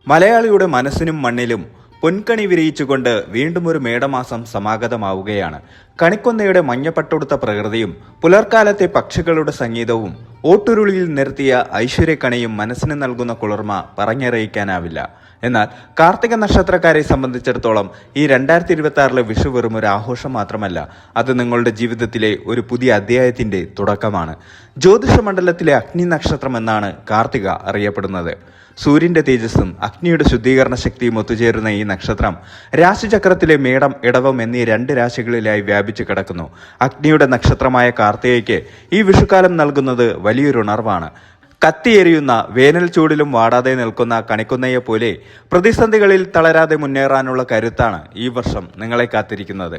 മലയാളിയുടെ മനസ്സിനും മണ്ണിലും പൊൻകണി വിരിയിച്ചുകൊണ്ട് വീണ്ടും ഒരു മേടമാസം സമാഗതമാവുകയാണ്. കണിക്കൊന്നയുടെ മഞ്ഞപ്പട്ടുടുത്ത പ്രകൃതിയും പുലർക്കാലത്തെ പക്ഷികളുടെ സംഗീതവും ഓട്ടുരുളിയിൽ നിരത്തിയ ഐശ്വര്യക്കണിയും മനസ്സിന് നൽകുന്ന കുളിർമ പറഞ്ഞറിയിക്കാനാവില്ല. എന്നാൽ കാർത്തിക നക്ഷത്രക്കാരെ സംബന്ധിച്ചിടത്തോളം ഈ 2026 വിഷു വെറും ഒരു ആഘോഷം മാത്രമല്ല, അത് നിങ്ങളുടെ ജീവിതത്തിലെ ഒരു പുതിയ അധ്യായത്തിന്റെ തുടക്കമാണ്. ജ്യോതിഷ മണ്ഡലത്തിലെ അഗ്നി നക്ഷത്രം എന്നാണ് കാർത്തിക അറിയപ്പെടുന്നത്. സൂര്യന്റെ തേജസ്സും അഗ്നിയുടെ ശുദ്ധീകരണ ശക്തിയും ഒത്തുചേരുന്ന ഈ നക്ഷത്രം രാശിചക്രത്തിലെ മേടം, ഇടവം എന്നീ 2 രാശികളിലായി വ്യാപിച്ചു കിടക്കുന്നു. അഗ്നിയുടെ നക്ഷത്രമായ കാർത്തികയ്ക്ക് ഈ വിഷുക്കാലം നൽകുന്നത് വലിയൊരു ഉണർവാണ്. കത്തിയെരിയുന്ന വേനൽ ചൂടിലും വാടാതെ നിൽക്കുന്ന കണിക്കൊന്നയെ പോലെ പ്രതിസന്ധികളിൽ തളരാതെ മുന്നേറാനുള്ള കരുത്താണ് ഈ വർഷം നിങ്ങളെ കാത്തിരിക്കുന്നത്.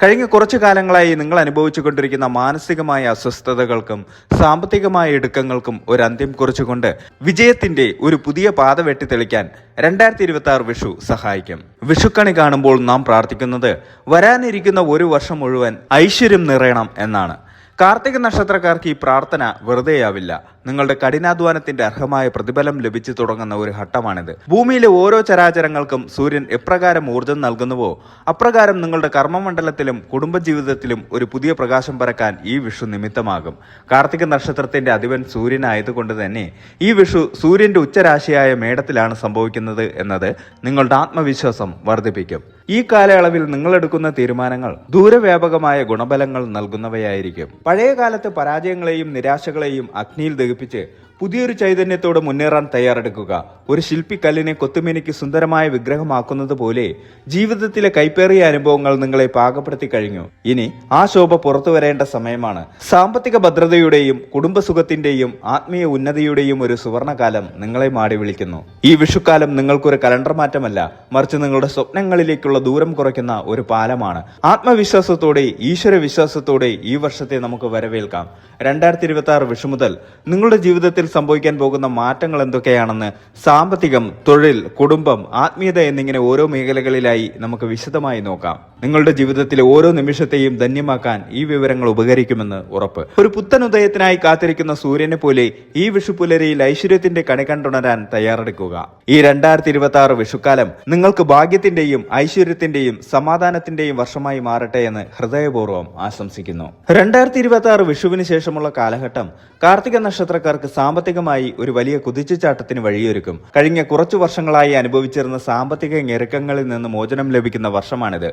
കഴിഞ്ഞ കുറച്ചു കാലങ്ങളായി നിങ്ങൾ അനുഭവിച്ചുകൊണ്ടിരിക്കുന്ന മാനസികമായ അസ്വസ്ഥതകൾക്കും സാമ്പത്തികമായ ഇടുക്കങ്ങൾക്കും ഒരു അന്ത്യം കുറിച്ചുകൊണ്ട് വിജയത്തിന്റെ ഒരു പുതിയ പാത വെട്ടിത്തെളിക്കാൻ 2026 വിഷു സഹായിക്കും. വിഷുക്കണി കാണുമ്പോൾ നാം പ്രാർത്ഥിക്കുന്നത് വരാനിരിക്കുന്ന ഒരു വർഷം മുഴുവൻ ഐശ്വര്യം നിറയണം എന്നാണ്. കാർത്തിക നക്ഷത്രക്കാർക്ക് ഈ പ്രാർത്ഥന വെറുതെയാവില്ല. നിങ്ങളുടെ കഠിനാധ്വാനത്തിന്റെ അർഹമായ പ്രതിഫലം ലഭിച്ചു തുടങ്ങുന്ന ഒരു ഘട്ടമാണിത്. ഭൂമിയിലെ ഓരോ ചരാചരങ്ങൾക്കും സൂര്യൻ എപ്രകാരം ഊർജം നൽകുന്നുവോ അപ്രകാരം നിങ്ങളുടെ കർമ്മമണ്ഡലത്തിലും കുടുംബജീവിതത്തിലും ഒരു പുതിയ പ്രകാശം പരക്കാൻ ഈ വിഷു നിമിത്തമാകും. കാർത്തിക നക്ഷത്രത്തിന്റെ അധിപൻ സൂര്യനായതുകൊണ്ട് തന്നെ ഈ വിഷു സൂര്യന്റെ ഉച്ചരാശിയായ മേടത്തിലാണ് സംഭവിക്കുന്നത് എന്നത് നിങ്ങളുടെ ആത്മവിശ്വാസം വർദ്ധിപ്പിക്കും. ഈ കാലയളവിൽ നിങ്ങളെടുക്കുന്ന തീരുമാനങ്ങൾ ദൂരവ്യാപകമായ ഗുണഫലങ്ങൾ നൽകുന്നവയായിരിക്കും. പഴയ കാലത്ത് പരാജയങ്ങളെയും നിരാശകളെയും അഗ്നിയിൽ ദഹിപ്പിച്ച് പുതിയൊരു ചൈതന്യത്തോടെ മുന്നേറാൻ തയ്യാറെടുക്കുക. ഒരു ശില്പി കല്ലിനെ കൊത്തുമിനിക്ക് സുന്ദരമായ വിഗ്രഹമാക്കുന്നത് പോലെ ജീവിതത്തിലെ കൈപ്പേറിയ അനുഭവങ്ങൾ നിങ്ങളെ പാകപ്പെടുത്തി കഴിഞ്ഞു. ഇനി ആ ശോഭ പുറത്തു വരേണ്ട സമയമാണ്. സാമ്പത്തിക ഭദ്രതയുടെയും കുടുംബസുഖത്തിന്റെയും ആത്മീയ ഉന്നതിയുടെയും ഒരു സുവർണകാലം നിങ്ങളെ മാടി വിളിക്കുന്നു. ഈ വിഷുക്കാലം നിങ്ങൾക്കൊരു കലണ്ടർ മാറ്റമല്ല, മറിച്ച് നിങ്ങളുടെ സ്വപ്നങ്ങളിലേക്കുള്ള ദൂരം കുറയ്ക്കുന്ന ഒരു പാലമാണ്. ആത്മവിശ്വാസത്തോടെ, ഈശ്വര വിശ്വാസത്തോടെ ഈ വർഷത്തെ നമുക്ക് വരവേൽക്കാം. 2026 വിഷു മുതൽ നിങ്ങളുടെ ജീവിതത്തിൽ സംഭവിക്കാൻ പോകുന്ന മാറ്റങ്ങൾ എന്തൊക്കെയാണെന്ന് സാമ്പത്തികം, തൊഴിൽ, കുടുംബം, ആത്മീയത എന്നിങ്ങനെ ഓരോ മേഖലകളിലായി നമുക്ക് വിശദമായി നോക്കാം. നിങ്ങളുടെ ജീവിതത്തിലെ ഓരോ നിമിഷത്തെയും ധന്യമാക്കാൻ ഈ വിവരങ്ങൾ ഉപകരിക്കുമെന്ന് ഉറപ്പ്. ഒരു പുത്തൻ ഉദയത്തിനായി കാത്തിരിക്കുന്ന സൂര്യനെ പോലെ ഈ വിഷുപുലരിയിൽ ഐശ്വര്യത്തിന്റെ കണി കണ്ടുണരാൻ തയ്യാറെടുക്കുക. ഈ 2026 വിഷുക്കാലം നിങ്ങൾക്ക് ഭാഗ്യത്തിന്റെയും ഐശ്വര്യത്തിന്റെയും സമാധാനത്തിന്റെയും വർഷമായി മാറട്ടെ എന്ന് ഹൃദയപൂർവ്വം ആശംസിക്കുന്നു. 2026 വിഷുവിന് ശേഷമുള്ള കാലഘട്ടം കാർത്തിക നക്ഷത്രക്കാർക്ക് സാമ്പത്തികമായി ഒരു വലിയ കുതിച്ചുചാട്ടത്തിന് വഴിയൊരുക്കും. കഴിഞ്ഞ കുറച്ചു വർഷങ്ങളായി അനുഭവിച്ചിരുന്ന സാമ്പത്തിക ഞെരുക്കങ്ങളിൽ നിന്ന് മോചനം ലഭിക്കുന്ന വർഷമാണിത്.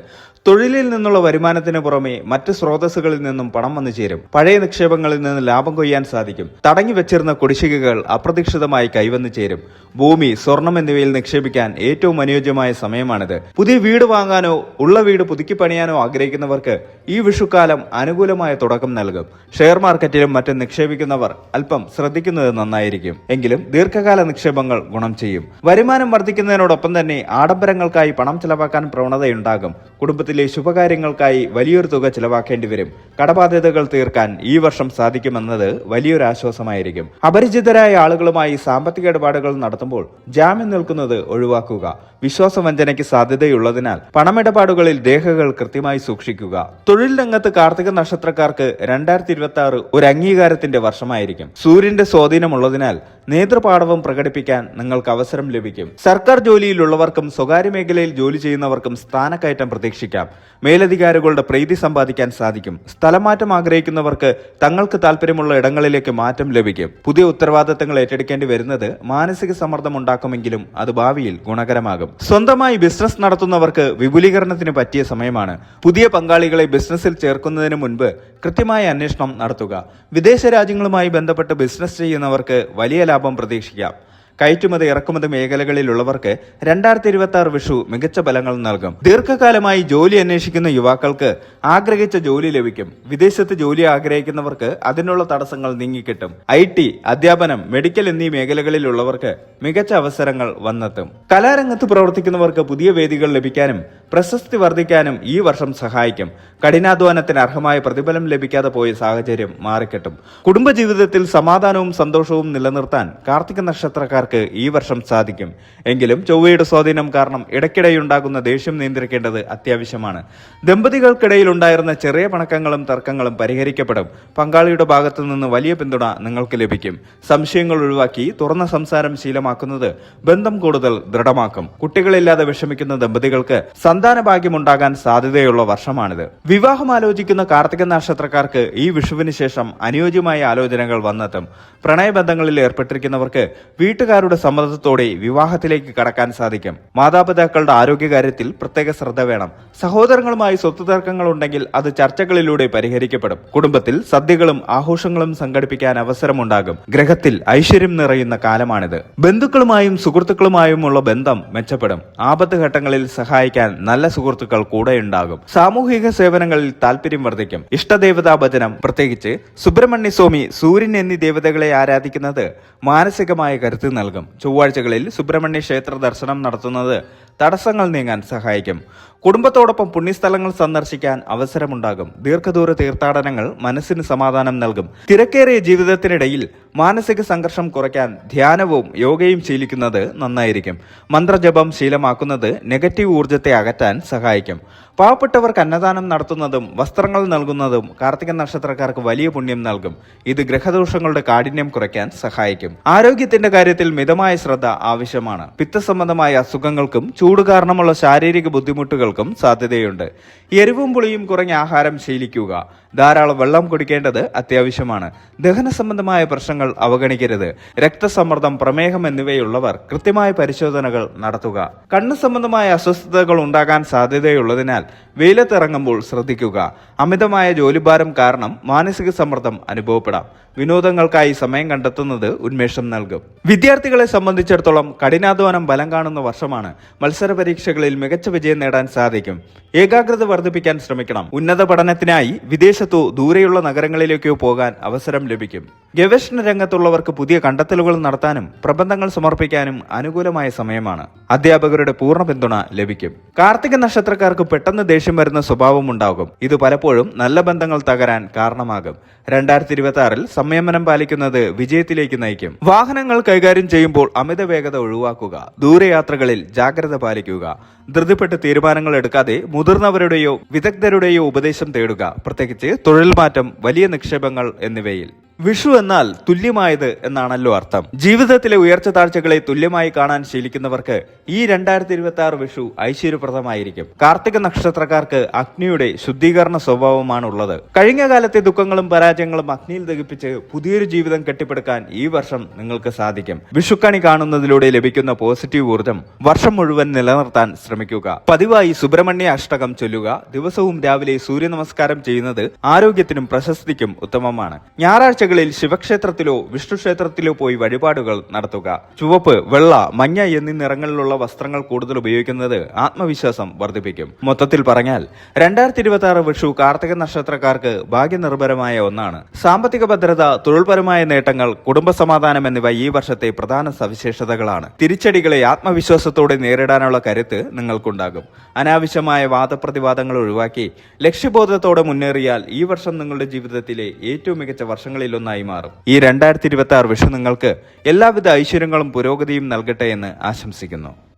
തൊഴിലിൽ നിന്നുള്ള വരുമാനത്തിന് പുറമെ മറ്റ് സ്രോതസ്സുകളിൽ നിന്നും പണം വന്നു ചേരും. പഴയ നിക്ഷേപങ്ങളിൽ നിന്ന് ലാഭം കൊയ്യാൻ സാധിക്കും. തടങ്ങി വെച്ചിരുന്ന കുടിശ്ശികകൾ അപ്രതീക്ഷിതമായി കൈവന്നു ചേരും. ഭൂമി, സ്വർണം എന്നിവയിൽ നിക്ഷേപിക്കാൻ ഏറ്റവും അനുയോജ്യമായ സമയമാണിത്. പുതിയ വീട് വാങ്ങാനോ ഉള്ള വീട് പുതുക്കി പണിയാനോ ആഗ്രഹിക്കുന്നവർക്ക് ഈ വിഷുക്കാലം അനുകൂലമായ തുടക്കം നൽകും. ഷെയർ മാർക്കറ്റിലും മറ്റും നിക്ഷേപിക്കുന്നവർ അല്പം ശ്രദ്ധിക്കുന്നത് നന്നായിരിക്കും. എങ്കിലും ദീർഘകാല നിക്ഷേപങ്ങൾ ഗുണം ചെയ്യും. വരുമാനം വർദ്ധിക്കുന്നതിനോടൊപ്പം തന്നെ ആഡംബരങ്ങൾക്കായി പണം ചെലവാക്കാൻ പ്രവണതയുണ്ടാകും. കുടുംബത്തിലെ ശുഭകാര്യങ്ങൾക്കായി വലിയൊരു തുക ചിലവാക്കേണ്ടി വരും. കടബാധ്യതകൾ തീർക്കാൻ ഈ വർഷം സാധിക്കുമെന്നത് വലിയൊരു ആശ്വാസമായിരിക്കും. അപരിചിതരായ ആളുകളുമായി സാമ്പത്തിക ഇടപാടുകൾ നടത്തുമ്പോൾ ജാമ്യം നിൽക്കുന്നത് ഒഴിവാക്കുക. വിശ്വാസവഞ്ചനയ്ക്ക് സാധ്യതയുള്ളതിനാൽ പണമിടപാടുകളിൽ രേഖകൾ കൃത്യമായി സൂക്ഷിക്കുക. തൊഴിൽ രംഗത്ത് കാർത്തിക നക്ഷത്രക്കാർക്ക് 2026 ഒരു അംഗീകാരത്തിന്റെ വർഷമായിരിക്കും. സൂര്യന്റെ സ്വാധീനമുള്ളതിനാൽ നേതൃപാടവം പ്രകടിപ്പിക്കാൻ നിങ്ങൾക്ക് അവസരം ലഭിക്കും. സർക്കാർ ജോലിയിലുള്ളവർക്കും സ്വകാര്യ മേഖലയിൽ ജോലി ചെയ്യുന്നവർക്കും സ്ഥാനക്കയറ്റം പ്രതീക്ഷിക്കാം. മേലധികാരികളുടെ പ്രീതി സമ്പാദിക്കാൻ സാധിക്കും. സ്ഥലമാറ്റം ആഗ്രഹിക്കുന്നവർക്ക് തങ്ങൾക്ക് താല്പര്യമുള്ള ഇടങ്ങളിലേക്ക് മാറ്റം ലഭിക്കും. പുതിയ ഉത്തരവാദിത്തങ്ങൾ ഏറ്റെടുക്കേണ്ടി വരുന്നത് മാനസിക സമ്മർദ്ദം ഉണ്ടാക്കുമെങ്കിലും അത് ഭാവിയിൽ ഗുണകരമാകും. സ്വന്തമായി ബിസിനസ് നടത്തുന്നവർക്ക് വിപുലീകരണത്തിന് പറ്റിയ സമയമാണ്. പുതിയ പങ്കാളികളെ ബിസിനസ്സിൽ ചേർക്കുന്നതിന് മുൻപ് കൃത്യമായ അന്വേഷണം നടത്തുക. വിദേശ രാജ്യങ്ങളുമായി ബന്ധപ്പെട്ട് ബിസിനസ് ചെയ്യുന്നവർക്ക് വലിയ ലാഭം പ്രതീക്ഷിക്കാം. കയറ്റുമതി ഇറക്കുമതി മേഖലകളിലുള്ളവർക്ക് 2026 വിഷു മികച്ച ഫലങ്ങൾ നൽകും. ദീർഘകാലമായി ജോലി അന്വേഷിക്കുന്ന യുവാക്കൾക്ക് ആഗ്രഹിച്ച ജോലി ലഭിക്കും. വിദേശത്ത് ജോലി ആഗ്രഹിക്കുന്നവർക്ക് അതിനുള്ള തടസ്സങ്ങൾ നീങ്ങിക്കിട്ടും. IT, അധ്യാപനം, മെഡിക്കൽ എന്നീ മേഖലകളിലുള്ളവർക്ക് മികച്ച അവസരങ്ങൾ വന്നെത്തും. കലാരംഗത്ത് പ്രവർത്തിക്കുന്നവർക്ക് പുതിയ വേദികൾ ലഭിക്കാനും പ്രശസ്തി വർദ്ധിക്കാനും ഈ വർഷം സഹായിക്കും. കഠിനാധ്വാനത്തിന് അർഹമായ പ്രതിഫലം ലഭിക്കാതെ പോയ സാഹചര്യം മാറിക്കിട്ടും. കുടുംബജീവിതത്തിൽ സമാധാനവും സന്തോഷവും നിലനിർത്താൻ കാർത്തിക നക്ഷത്രക്കാർക്ക് ഈ വർഷം സാധിക്കും. എങ്കിലും ചൊവ്വയുടെ സ്വാധീനം കാരണം ഇടയ്ക്കിടെയുണ്ടാകുന്ന ദേഷ്യം നിയന്ത്രിക്കേണ്ടത് അത്യാവശ്യമാണ്. ദമ്പതികൾക്കിടയിൽ ഉണ്ടായിരുന്ന ചെറിയ പിണക്കങ്ങളും തർക്കങ്ങളും പരിഹരിക്കപ്പെടും. പങ്കാളിയുടെ ഭാഗത്തു നിന്ന് വലിയ പിന്തുണ നിങ്ങൾക്ക് ലഭിക്കും. സംശയങ്ങൾ ഒഴിവാക്കി തുറന്ന സംസാരം ശീലമാക്കുന്നത് ബന്ധം കൂടുതൽ ദൃഢമാക്കും. കുട്ടികളില്ലാതെ വിഷമിക്കുന്ന ദമ്പതികൾക്ക് സന്താന ഭാഗ്യമുണ്ടാകാൻ സാധ്യതയുള്ള വർഷമാണിത്. വിവാഹം ആലോചിക്കുന്ന കാർത്തിക നക്ഷത്രക്കാർക്ക് ഈ വിഷുവിന് ശേഷം അനുയോജ്യമായ ആലോചനകൾ വന്നെത്തും. പ്രണയബന്ധങ്ങളിൽ ഏർപ്പെട്ടിരിക്കുന്നവർക്ക് വീട്ടുകാരുടെ സമ്മതത്തോടെ വിവാഹത്തിലേക്ക് കടക്കാൻ സാധിക്കും. മാതാപിതാക്കളുടെ ആരോഗ്യകാര്യത്തിൽ പ്രത്യേക ശ്രദ്ധ വേണം. സഹോദരങ്ങളുമായി സ്വത്ത് തർക്കങ്ങൾ ഉണ്ടെങ്കിൽ അത് ചർച്ചകളിലൂടെ പരിഹരിക്കപ്പെടും. കുടുംബത്തിൽ സദ്യകളും ആഘോഷങ്ങളും സംഘടിപ്പിക്കാൻ അവസരമുണ്ടാകും. ഗ്രഹത്തിൽ ഐശ്വര്യം നിറയുന്ന കാലമാണിത്. ബന്ധുക്കളുമായും സുഹൃത്തുക്കളുമായുമുള്ള ബന്ധം മെച്ചപ്പെടും. ആപത്ത് ഘട്ടങ്ങളിൽ സഹായിക്കാൻ നല്ല സുഹൃത്തുക്കൾ കൂടെയുണ്ടാകും. സാമൂഹിക സേവനങ്ങളിൽ താല്പര്യം വർദ്ധിക്കും. ഇഷ്ടദേവതാ ഭജനം, പ്രത്യേകിച്ച് സുബ്രഹ്മണ്യ സ്വാമി, സൂര്യൻ എന്നീ ദേവതകളെ ആരാധിക്കുന്നത് മാനസികമായ കരുത്ത് നൽകും. ചൊവ്വാഴ്ചകളിൽ സുബ്രഹ്മണ്യ ക്ഷേത്ര ദർശനം നടത്തുന്നത് തടസ്സങ്ങൾ നീങ്ങാൻ സഹായിക്കും. കുടുംബത്തോടൊപ്പം പുണ്യസ്ഥലങ്ങൾ സന്ദർശിക്കാൻ അവസരമുണ്ടാകും. ദീർഘദൂര തീർത്ഥാടനങ്ങൾ മനസ്സിന് സമാധാനം നൽകും. തിരക്കേറിയ ജീവിതത്തിനിടയിൽ മാനസിക സംഘർഷം കുറയ്ക്കാൻ ധ്യാനവും യോഗയും ശീലിക്കുന്നത് നന്നായിരിക്കും. മന്ത്രജപം ശീലമാക്കുന്നത് നെഗറ്റീവ് ഊർജത്തെ അകറ്റാൻ സഹായിക്കും. പാവപ്പെട്ടവർക്ക് അന്നദാനം നടത്തുന്നതും വസ്ത്രങ്ങൾ നൽകുന്നതും കാർത്തിക നക്ഷത്രക്കാർക്ക് വലിയ പുണ്യം നൽകും. ഇത് ഗ്രഹദോഷങ്ങളുടെ കാഠിന്യം കുറയ്ക്കാൻ സഹായിക്കും. ആരോഗ്യത്തിന്റെ കാര്യത്തിൽ മിതമായ ശ്രദ്ധ ആവശ്യമാണ്. പിത്തസംബന്ധമായ അസുഖങ്ങൾക്കും ചൂട് കാരണമുള്ള ശാരീരിക ബുദ്ധിമുട്ടുകൾക്കും സാധ്യതയുണ്ട്. എരിവും പുളിയും കുറഞ്ഞ ആഹാരം ശീലിക്കുക. ധാരാളം വെള്ളം കുടിക്കേണ്ടത് അത്യാവശ്യമാണ്. ദഹന സംബന്ധമായ പ്രശ്നങ്ങൾ അവഗണിക്കരുത്. രക്തസമ്മർദ്ദം, പ്രമേഹം എന്നിവയുള്ളവർ കൃത്യമായ പരിശോധനകൾ നടത്തുക. കണ്ണ് സംബന്ധമായ അസ്വസ്ഥതകൾ ഉണ്ടാകാൻ സാധ്യതയുള്ളതിനാൽ വെയിലത്തിറങ്ങുമ്പോൾ ശ്രദ്ധിക്കുക. അമിതമായ ജോലിഭാരം കാരണം മാനസിക സമ്മർദ്ദം അനുഭവപ്പെടാം. വിനോദങ്ങൾക്കായി സമയം കണ്ടെത്തുന്നത് ഉന്മേഷം നൽകും. വിദ്യാർത്ഥികളെ സംബന്ധിച്ചിടത്തോളം കഠിനാധ്വാനം ബലം കാണുന്ന വർഷമാണ്. മത്സര പരീക്ഷകളിൽ മികച്ച വിജയം നേടാൻ സാധിക്കും. ഏകാഗ്രത വർദ്ധിപ്പിക്കാൻ ശ്രമിക്കണം. ഉന്നത പഠനത്തിനായി വിദേശത്തോ ദൂരെയുള്ള നഗരങ്ങളിലേക്കോ പോകാൻ അവസരം ലഭിക്കും. ഗവേഷണ രംഗത്തുള്ളവർക്ക് പുതിയ കണ്ടെത്തലുകൾ നടത്താനും പ്രബന്ധങ്ങൾ സമർപ്പിക്കാനും അനുകൂലമായ സമയമാണ്. അധ്യാപകരുടെ പൂർണ്ണ പിന്തുണ ലഭിക്കും. കാർത്തിക നക്ഷത്രക്കാർക്ക് പെട്ടെന്ന് ദേഷ്യം വരുന്ന സ്വഭാവം ഉണ്ടാകും. ഇത് പലപ്പോഴും നല്ല ബന്ധങ്ങൾ തകരാൻ കാരണമാകും. 2026 സംയമനം പാലിക്കുന്നത് വിജയത്തിലേക്ക് നയിക്കും. വാഹനങ്ങൾ കൈകാര്യം ചെയ്യുമ്പോൾ അമിത വേഗത ഒഴിവാക്കുക. ദൂരയാത്രകളിൽ ജാഗ്രത പാലിക്കുക. ധൃതിപ്പെട്ട് തീരുമാനങ്ങൾ എടുക്കാതെ മുതിർന്നവരുടെയോ വിദഗ്ധരുടെയോ ഉപദേശം തേടുക. പ്രത്യേകിച്ച് തൊഴിൽ മാറ്റം, വലിയ നിക്ഷേപങ്ങൾ എന്നിവയിൽ. വിഷു എന്നാൽ തുല്യമായത് എന്നാണല്ലോ അർത്ഥം. ജീവിതത്തിലെ ഉയർച്ച താഴ്ചകളെ തുല്യമായി കാണാൻ ശീലിക്കുന്നവർക്ക് ഈ 2026 വിഷു ഐശ്വര്യപ്രദമായിരിക്കും. കാർത്തിക നക്ഷത്രക്കാർക്ക് അഗ്നിയുടെ ശുദ്ധീകരണ സ്വഭാവമാണുള്ളത്. കഴിഞ്ഞ കാലത്തെ ദുഃഖങ്ങളും പരാജയങ്ങളും അഗ്നിയിൽ ദഹിപ്പിച്ച് പുതിയൊരു ജീവിതം കെട്ടിപ്പടുക്കാൻ ഈ വർഷം നിങ്ങൾക്ക് സാധിക്കും. വിഷുക്കണി കാണുന്നതിലൂടെ ലഭിക്കുന്ന പോസിറ്റീവ് ഊർജം വർഷം മുഴുവൻ നിലനിർത്താൻ ശ്രമിക്കുക. പതിവായി സുബ്രഹ്മണ്യ അഷ്ടകം ചൊല്ലുക. ദിവസവും രാവിലെ സൂര്യ നമസ്കാരം ചെയ്യുന്നത് ആരോഗ്യത്തിനും പ്രശസ്തിക്കും ഉത്തമമാണ്. ഞായറാഴ്ച ശിവക്ഷേത്രത്തിലോ വിഷ്ണു ക്ഷേത്രത്തിലോ പോയി വഴിപാടുകൾ നടത്തുക. ചുവപ്പ്, വെള്ള, മഞ്ഞ എന്നീ നിറങ്ങളിലുള്ള വസ്ത്രങ്ങൾ കൂടുതൽ ഉപയോഗിക്കുന്നത് ആത്മവിശ്വാസം വർദ്ധിപ്പിക്കും. മൊത്തത്തിൽ പറഞ്ഞാൽ 2026 വിഷു കാർത്തിക നക്ഷത്രക്കാർക്ക് ഭാഗ്യനിർഭരമായ ഒന്നാണ്. സാമ്പത്തിക ഭദ്രത, തൊഴിൽപരമായ നേട്ടങ്ങൾ, കുടുംബസമാധാനം എന്നിവ ഈ വർഷത്തെ പ്രധാന സവിശേഷതകളാണ്. തിരിച്ചടികളെ ആത്മവിശ്വാസത്തോടെ നേരിടാനുള്ള കരുത്ത് നിങ്ങൾക്കുണ്ടാകും. അനാവശ്യമായ വാദപ്രതിവാദങ്ങൾ ഒഴിവാക്കി ലക്ഷ്യബോധത്തോടെ മുന്നേറിയാൽ ഈ വർഷം നിങ്ങളുടെ ജീവിതത്തിലെ ഏറ്റവും മികച്ച വർഷങ്ങളിൽ ഒന്നായി മാറും. ഈ 2026 വിഷു നിങ്ങൾക്ക് എല്ലാവിധ ഐശ്വര്യങ്ങളും പുരോഗതിയും നൽകട്ടെ എന്ന് ആശംസിക്കുന്നു.